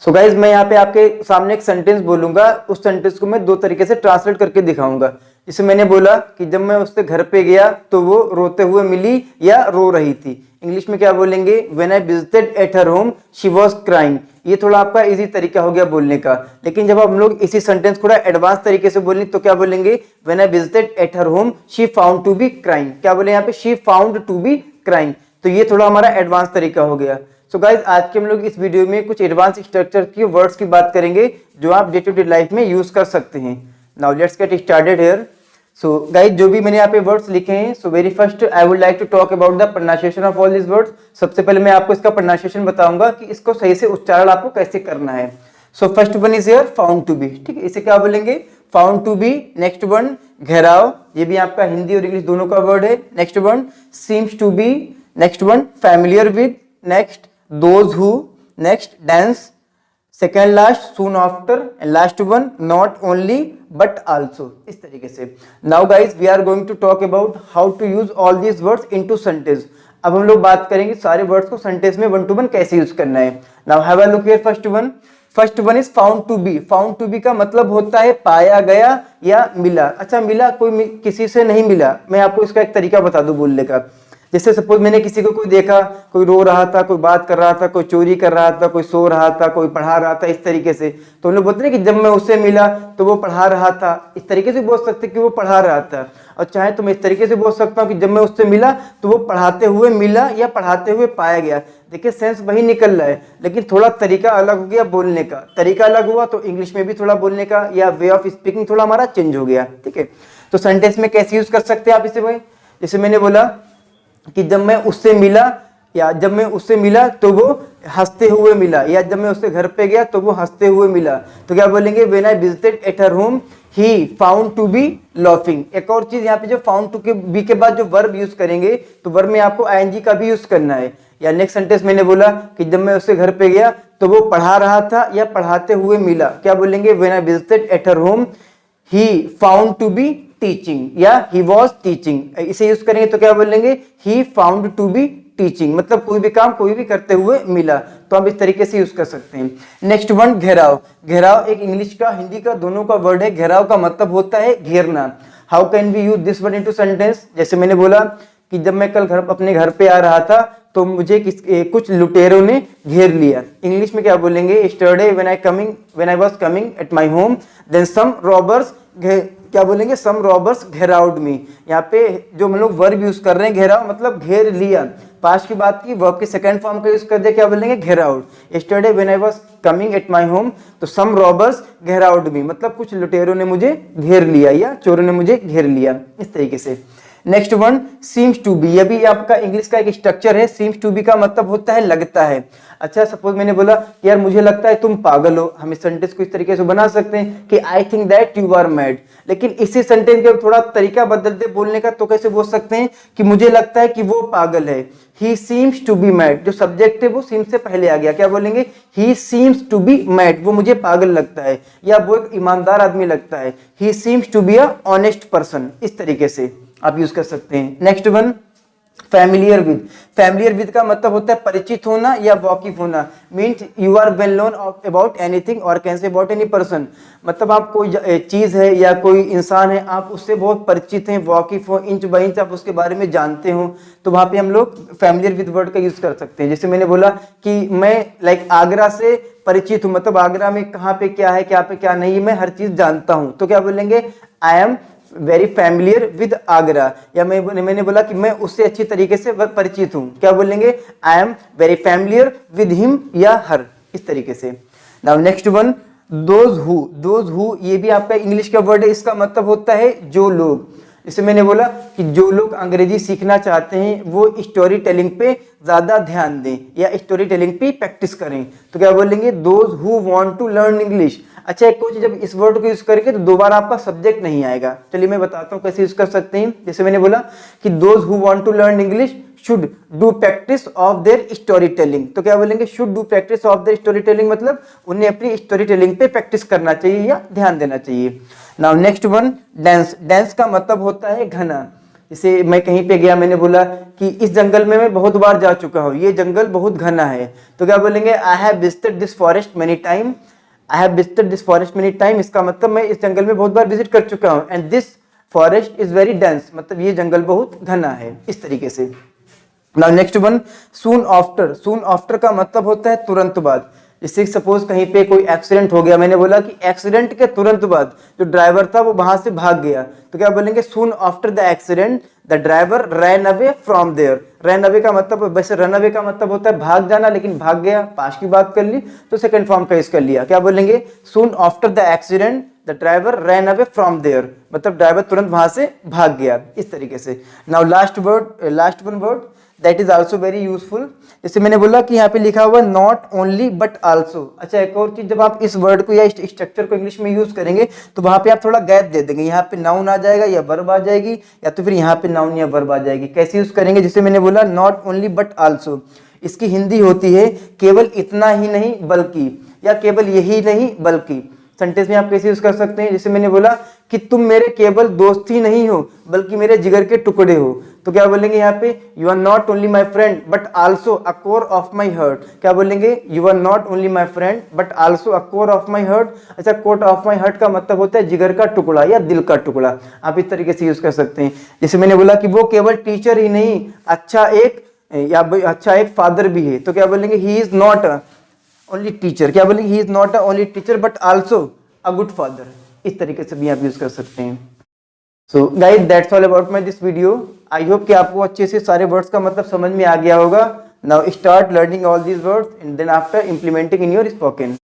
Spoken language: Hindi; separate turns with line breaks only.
सो गाइज मैं यहाँ पे आपके सामने एक सेंटेंस बोलूंगा, उस सेंटेंस को मैं दो तरीके से ट्रांसलेट करके दिखाऊंगा। जैसे मैंने बोला कि जब मैं उसके घर पे गया तो वो रोते हुए मिली या रो रही थी। इंग्लिश में क्या बोलेंगे? When I visited at her home she was crying. ये थोड़ा आपका इजी तरीका हो गया बोलने का। लेकिन जब हम लोग इसी सेंटेंस थोड़ा एडवांस तरीके से बोलें तो क्या बोलेंगे? When I visited at her home she found to be crying. क्या बोले यहाँ पे? She found to be crying. तो ये थोड़ा हमारा एडवांस तरीका हो गया। सो गाइज आज के हम लोग इस वीडियो में कुछ एडवांस स्ट्रक्चर की वर्ड्स की बात करेंगे जो आप डे टू डे लाइफ में यूज कर सकते हैं। Now let's get started here. So guys जो भी मैंने यहाँ पे वर्ड्स लिखे हैं, so very first I would like to talk about the pronunciation of all this words. सबसे पहले मैं आपको इसका प्रोनाउंसिएशन बताऊंगा कि इसको सही से उच्चारण आपको कैसे करना है। So first one is here found to be. ठीक है, इसे क्या बोलेंगे? Found to be. Next one gherao, ये भी आपका हिंदी और इंग्लिश दोनों का वर्ड है। Next one seems to be. Next one familiar with. Next those who। next dance। second last soon after and last one not only but also। इस तरीके से। now guys we are going to talk about how to use all these words into sentence। अब हम लोग बात करेंगे सारे वर्ड्स को सेंटेंस में वन टू वन कैसे यूज करना है। now have a look here first one। First one is found to be. Found to be का मतलब होता है पाया गया या मिला। अच्छा, मिला कोई किसी से नहीं मिला। मैं आपको इसका एक तरीका बता दूं बोलने का। जैसे सपोज मैंने किसी को कोई देखा, कोई रो रहा था, कोई बात कर रहा था, कोई चोरी कर रहा था, कोई सो रहा था, कोई पढ़ा रहा था, इस तरीके से। तो हम लोग बोलते हैं कि जब मैं उससे मिला तो वो पढ़ा रहा था। इस तरीके से बोल सकते कि वो पढ़ा रहा था। और चाहे तो मैं इस तरीके से बोल सकता हूँ कि जब मैं उससे मिला तो वो पढ़ाते हुए मिला या पढ़ाते हुए पाया गया। देखिए सेंस वही निकल रहा है, लेकिन थोड़ा तरीका अलग हो गया बोलने का। तरीका अलग हुआ तो इंग्लिश में भी थोड़ा बोलने का या वे ऑफ स्पीकिंग थोड़ा हमारा चेंज हो गया। ठीक है, तो सेंटेंस में कैसे यूज कर सकते हैं आप इसे भाई? जैसे मैंने बोला कि जब मैं उससे मिला या जब मैं उससे मिला तो वो हंसते हुए मिला, या जब मैं उसके घर पे गया तो वो हंसते हुए मिला। तो क्या बोलेंगे? When I visited at her home he found to be laughing. एक और चीज यहाँ पे जो फाउंड टू के बी के बाद जो वर्ब यूज करेंगे तो वर्ब में आपको आईएनजी का भी यूज करना है। या नेक्स्ट सेंटेंस मैंने बोला कि जब मैं उसके घर पे गया तो वो पढ़ा रहा था या पढ़ाते हुए मिला। क्या बोलेंगे? When I visited at her home he found to be teaching या ही वॉज टीचिंग। इसे यूज करेंगे तो क्या बोलेंगे? He found to be teaching. मतलब कोई भी काम कोई भी करते हुए मिला। तो आप इस तरीके से यूज कर सकते हैं। नेक्स्ट वन घेराव। घेराव एक इंग्लिश का हिंदी का दोनों का वर्ड है। घेराव का मतलब होता है घेरना। How can we use this word into sentence? जैसे मैंने बोला कि जब मैं कल अपने घर पे आ रहा था तो मुझे कुछ लुटेरों ने घेर लिया। इंग्लिश में क्या बोलेंगे? Yesterday when I was coming at my home then some robbers. क्या बोलेंगे? Some robbers gheraoed me. यहाँ पे जो हम लोग वर्ब यूज कर रहे हैं घेराव मतलब घेर लिया। पास्ट की बात की, वर्ब के सेकंड फॉर्म का यूज कर दिया। क्या बोलेंगे? घेराउड। Yesterday when I was coming at my home तो सम रॉबर्स घेराउड मी, मतलब कुछ लुटेरों ने मुझे घेर लिया या चोरों ने मुझे घेर लिया, इस तरीके से। Next one seems to be. यह भी आपका इंग्लिश का एक स्ट्रक्चर है। सीम्स टू बी का मतलब होता है लगता है। अच्छा, सपोज मैंने बोला यार मुझे लगता है तुम पागल हो। हम इस सेंटेंस को इस तरीके से बना सकते हैं कि I think that you are mad. लेकिन इसी सेंटेंस के थोड़ा तरीका बदलते बोलने का तो कैसे बोल सकते हैं कि मुझे लगता है कि वो पागल है। He seems to be mad, जो सब्जेक्ट है वो सीम्स से पहले आ गया। क्या बोलेंगे? He seems to be mad, वो मुझे पागल लगता है या वो एक ईमानदार आदमी लगता है। He seems to be a honest person, इस तरीके से आप यूज कर सकते हैं। Next one familiar with. Familiar with का मतलब होता है परिचित होना या वाकिफ होना। Means you are well known about anything और can say about any person. मतलब आप कोई चीज है या कोई इंसान है, आप उससे बहुत परिचित हैं, वाकिफ हो, इंच बाय इंच आप उसके बारे में जानते हो। तो वहां पे हम लोग फैमिलियर विद वर्ड का यूज कर सकते हैं। जैसे मैंने बोला कि मैं आगरा से परिचित हूँ, मतलब आगरा में कहाँ पे क्या है, क्या पे क्या नहीं, मैं हर चीज जानता हूँ। तो क्या बोलेंगे? I am very familiar with Agra. या मैंने बोला कि मैं उससे अच्छी तरीके से परिचित हूँ। क्या बोलेंगे? I am very familiar with him या हर, इस तरीके से। Now next one those who. Those who ये भी आपका इंग्लिश का वर्ड है। इसका मतलब होता है जो लोग। जैसे मैंने बोला कि जो लोग अंग्रेजी सीखना चाहते हैं वो स्टोरी टेलिंग पे ज्यादा ध्यान दें या स्टोरी टेलिंग पे प्रैक्टिस करें। तो क्या बोलेंगे? Those who want to learn English. अच्छा, एक चीज, जब इस वर्ड को यूज करेंगे तो दोबारा आपका सब्जेक्ट नहीं आएगा। चलिए मैं बताता हूँ कैसे यूज कर सकते हैं। जैसे मैंने बोला कि those who want to learn English should do practice of their story telling. तो क्या बोलेंगे? Should do practice of their story telling, मतलब उन्हें अपनी स्टोरी टेलिंग पे प्रैक्टिस करना चाहिए या ध्यान देना चाहिए। Now next one dance. Dance का मतलब होता है घना। जैसे मैं कहीं पे गया, मैंने बोला कि इस जंगल में मैं बहुत बार जा चुका हूँ, ये जंगल बहुत घना है, तो क्या बोलेंगे, I have visited this forest many time, I have visited this forest many time, इसका मतलब मैं इस जंगल में बहुत बार विजिट कर चुका हूँ, and this forest is very dense, मतलब ये जंगल बहुत घना है, इस तरीके से। Now next one, soon after. Soon after का मतलब होता है तुरंत बाद। जैसे सपोज कहीं पे कोई एक्सीडेंट हो गया, मैंने बोला कि एक्सीडेंट के तुरंत बाद जो ड्राइवर था वो वहां से भाग गया, तो क्या बोलेंगे, soon after the accident the driver ran away from there. Ran away का मतलब, वैसे रन अवे का मतलब होता है भाग जाना, लेकिन भाग गया, पास्ट की बात कर ली तो सेकंड फॉर्म का यूज कर लिया। क्या बोलेंगे, soon after the accident the driver ran away from there, मतलब ड्राइवर तुरंत वहां से भाग गया, इस तरीके से। Now last one word that is also very useful. जैसे मैंने बोला कि यहाँ पे लिखा हुआ नॉट ओनली बट आल्सो। अच्छा, एक और चीज, जब आप इस वर्ड को या इस स्ट्रक्चर को इंग्लिश में यूज करेंगे तो वहां पे आप थोड़ा गैप दे देंगे, यहाँ पे नाउन आ जाएगा या वर्ब आ जाएगी, या तो फिर यहाँ पे नाउन या वर्ब आ जाएगी। कैसे यूज करेंगे, जैसे मैंने बोला नॉट ओनली बट आल्सो, इसकी हिंदी होती है केवल इतना ही नहीं बल्कि, या केवल यही नहीं बल्कि। सेंटेंस में आप कैसे यूज कर सकते हैं, जैसे मैंने बोला कि तुम मेरे केवल दोस्त ही नहीं हो बल्कि मेरे जिगर के टुकड़े हो, तो क्या बोलेंगे यहाँ पे, you are not only my friend but also a core of my heart. क्या बोलेंगे, you are not only my friend but also a core of my heart. अच्छा, कोर ऑफ माई हार्ट का मतलब होता है जिगर का टुकड़ा या दिल का टुकड़ा, आप इस तरीके से यूज कर सकते हैं। जैसे मैंने बोला कि वो केवल टीचर ही नहीं, अच्छा एक फादर भी है, तो क्या बोलेंगे, he is not only teacher. क्या बोलेंगे, he is not only teacher but also a good father. इस तरीके से भी आप यूज कर सकते हैं। So guys, that's all about my this video. I hope कि आपको अच्छे से सारे वर्ड्स का मतलब समझ में आ गया होगा। Now start learning all these words and then after implementing in your spoken.